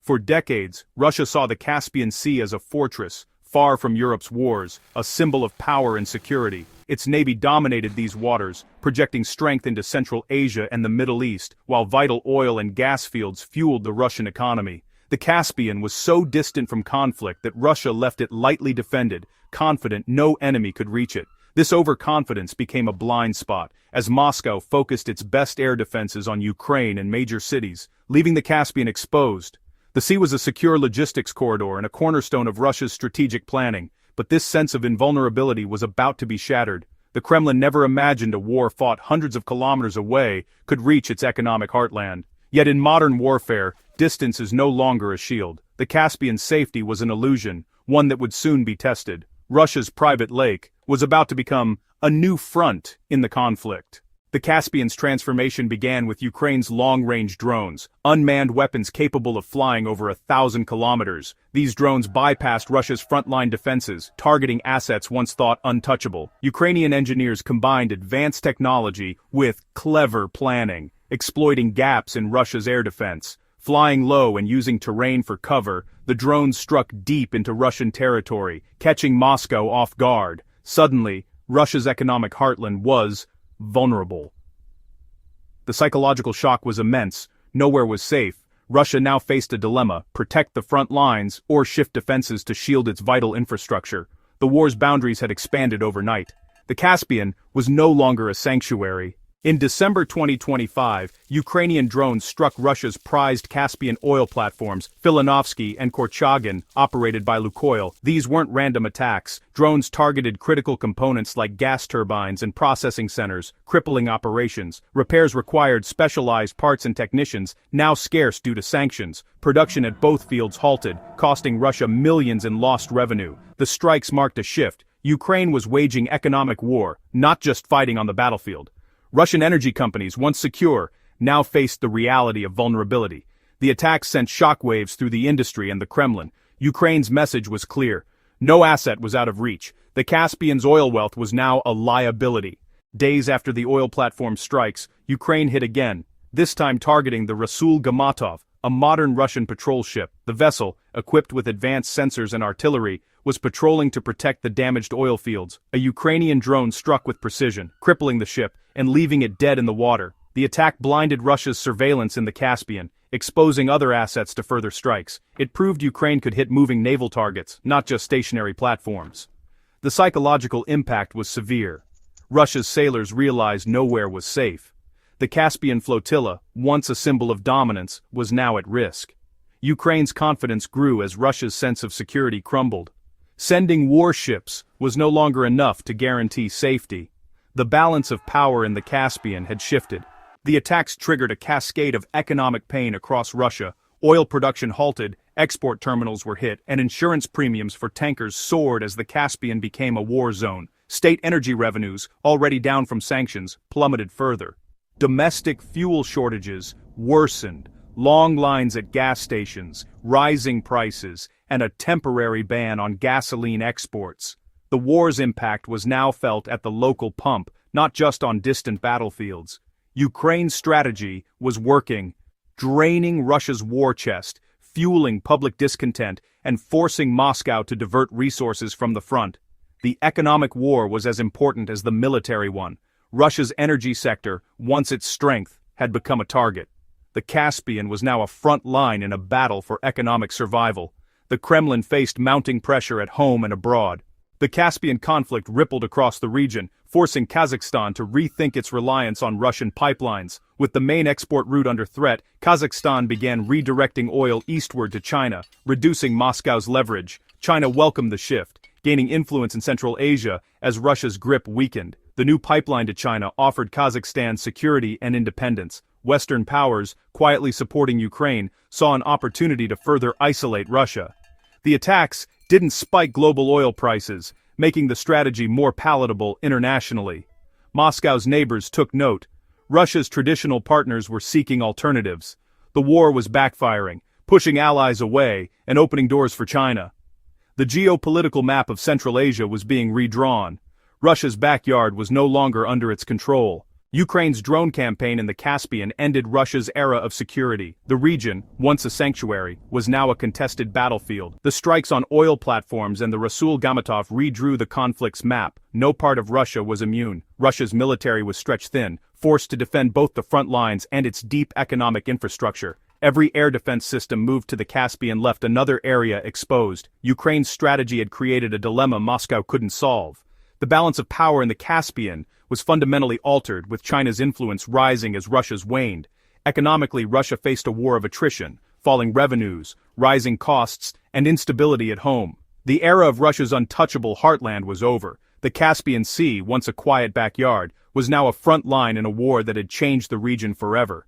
For decades, Russia saw the Caspian Sea as a fortress, far from Europe's wars, a symbol of power and security. Its navy dominated these waters, projecting strength into Central Asia and the Middle East, while vital oil and gas fields fueled the Russian economy. The Caspian was so distant from conflict that Russia left it lightly defended, confident no enemy could reach it. This overconfidence became a blind spot, as Moscow focused its best air defenses on Ukraine and major cities, leaving the Caspian exposed. The sea was a secure logistics corridor and a cornerstone of Russia's strategic planning, but this sense of invulnerability was about to be shattered. The Kremlin never imagined a war fought hundreds of kilometers away could reach its economic heartland. Yet in modern warfare, distance is no longer a shield. The Caspian's safety was an illusion, one that would soon be tested. Russia's private lake was about to become a new front in the conflict. The Caspian's transformation began with Ukraine's long-range drones, unmanned weapons capable of flying over 1,000 kilometers. These drones bypassed Russia's frontline defenses, targeting assets once thought untouchable. Ukrainian engineers combined advanced technology with clever planning, exploiting gaps in Russia's air defense. Flying low and using terrain for cover, the drones struck deep into Russian territory, catching Moscow off guard. Suddenly, Russia's economic heartland was vulnerable. The psychological shock was immense. Nowhere was safe. Russia now faced a dilemma: protect the front lines or shift defenses to shield its vital infrastructure. The war's boundaries had expanded overnight. The Caspian was no longer a sanctuary. In December 2025, Ukrainian drones struck Russia's prized Caspian oil platforms, Filanovsky and Korchagin, operated by Lukoil. These weren't random attacks. Drones targeted critical components like gas turbines and processing centers, crippling operations. Repairs required specialized parts and technicians, now scarce due to sanctions. Production at both fields halted, costing Russia millions in lost revenue. The strikes marked a shift. Ukraine was waging economic war, not just fighting on the battlefield. Russian energy companies, once secure, now faced the reality of vulnerability. The attacks sent shockwaves through the industry and the Kremlin. Ukraine's message was clear. No asset was out of reach. The Caspian's oil wealth was now a liability. Days after the oil platform strikes, Ukraine hit again, this time targeting the Rasul Gamatov, a modern Russian patrol ship. The vessel, equipped with advanced sensors and artillery, was patrolling to protect the damaged oil fields. A Ukrainian drone struck with precision, crippling the ship and leaving it dead in the water. The attack blinded Russia's surveillance in the Caspian, exposing other assets to further strikes. It proved Ukraine could hit moving naval targets, not just stationary platforms. The psychological impact was severe. Russia's sailors realized nowhere was safe. The Caspian flotilla, once a symbol of dominance, was now at risk. Ukraine's confidence grew as Russia's sense of security crumbled. Sending warships was no longer enough to guarantee safety. The balance of power in the Caspian had shifted. The attacks triggered a cascade of economic pain across Russia. Oil production halted, export terminals were hit, and insurance premiums for tankers soared as the Caspian became a war zone. State energy revenues, already down from sanctions, plummeted further. Domestic fuel shortages worsened. Long lines at gas stations, rising prices, and a temporary ban on gasoline exports. The war's impact was now felt at the local pump, not just on distant battlefields. Ukraine's strategy was working, draining Russia's war chest, fueling public discontent, and forcing Moscow to divert resources from the front. The economic war was as important as the military one. Russia's energy sector, once its strength, had become a target. The Caspian was now a front line in a battle for economic survival. The Kremlin faced mounting pressure at home and abroad. The Caspian conflict rippled across the region, forcing Kazakhstan to rethink its reliance on Russian pipelines. With the main export route under threat, Kazakhstan began redirecting oil eastward to China, reducing Moscow's leverage. China welcomed the shift, gaining influence in Central Asia as Russia's grip weakened. The new pipeline to China offered Kazakhstan security and independence. Western powers, quietly supporting Ukraine, saw an opportunity to further isolate Russia. The attacks didn't spike global oil prices, making the strategy more palatable internationally. Moscow's neighbors took note. Russia's traditional partners were seeking alternatives. The war was backfiring, pushing allies away and opening doors for China. The geopolitical map of Central Asia was being redrawn. Russia's backyard was no longer under its control. Ukraine's drone campaign in the Caspian ended Russia's era of security. The region, once a sanctuary, was now a contested battlefield. The strikes on oil platforms and the Rasul Gamatov redrew the conflict's map. No part of Russia was immune. Russia's military was stretched thin, forced to defend both the front lines and its deep economic infrastructure. Every air defense system moved to the Caspian left another area exposed. Ukraine's strategy had created a dilemma Moscow couldn't solve. The balance of power in the Caspian was fundamentally altered, with China's influence rising as Russia's waned. Economically, Russia faced a war of attrition, falling revenues, rising costs, and instability at home. The era of Russia's untouchable heartland was over. The Caspian Sea, once a quiet backyard, was now a front line in a war that had changed the region forever.